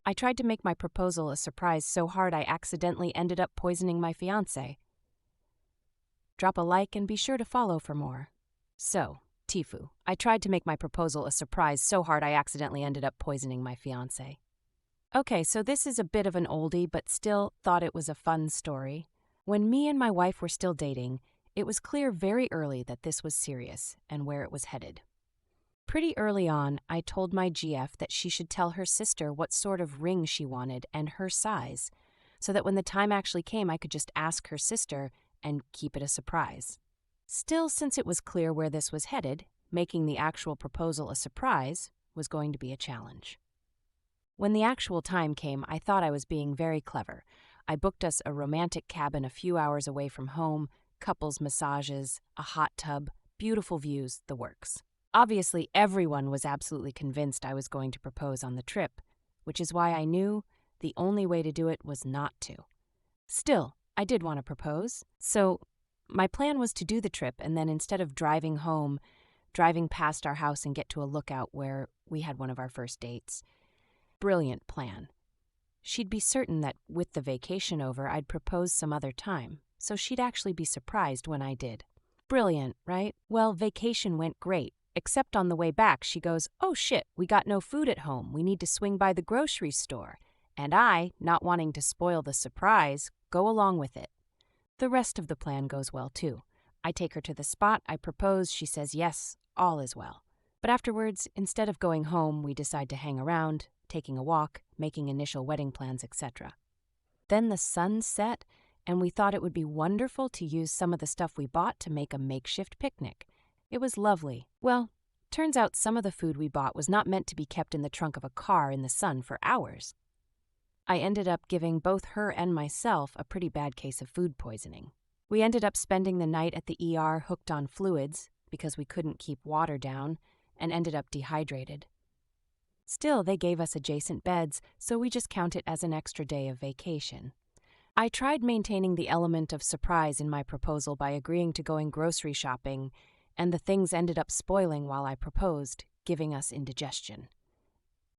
I tried to make my proposal a surprise so hard I accidentally ended up poisoning my fiance. Drop a like and be sure to follow for more. So, TIFU. I tried to make my proposal a surprise so hard I accidentally ended up poisoning my fiance. Okay, so this is a bit of an oldie, but still thought it was a fun story. When me and my wife were still dating, it was clear very early that this was serious and where it was headed. Pretty early on, I told my GF that she should tell her sister what sort of ring she wanted and her size, so that when the time actually came, I could just ask her sister and keep it a surprise. Still, since it was clear where this was headed, making the actual proposal a surprise was going to be a challenge. When the actual time came, I thought I was being very clever. I booked us a romantic cabin a few hours away from home, couples massages, a hot tub, beautiful views, the works. Obviously, everyone was absolutely convinced I was going to propose on the trip, which is why I knew the only way to do it was not to. Still, I did want to propose, so my plan was to do the trip and then instead of driving home, driving past our house and get to a lookout where we had one of our first dates. Brilliant plan. She'd be certain that with the vacation over, I'd propose some other time, so she'd actually be surprised when I did. Brilliant, right? Well, vacation went great, except on the way back she goes, "Oh shit, we got no food at home, we need to swing by the grocery store." And I, not wanting to spoil the surprise, go along with it. The rest of the plan goes well too. I take her to the spot, I propose, she says yes, all is well. But afterwards, instead of going home, we decide to hang around, taking a walk, making initial wedding plans, etc. Then the sun set, and we thought it would be wonderful to use some of the stuff we bought to make a makeshift picnic. It was lovely. Well, turns out some of the food we bought was not meant to be kept in the trunk of a car in the sun for hours. I ended up giving both her and myself a pretty bad case of food poisoning. We ended up spending the night at the ER hooked on fluids because we couldn't keep water down and ended up dehydrated. Still, they gave us adjacent beds, so we just count it as an extra day of vacation. I tried maintaining the element of surprise in my proposal by agreeing to going grocery shopping, and the things ended up spoiling while I proposed, giving us indigestion.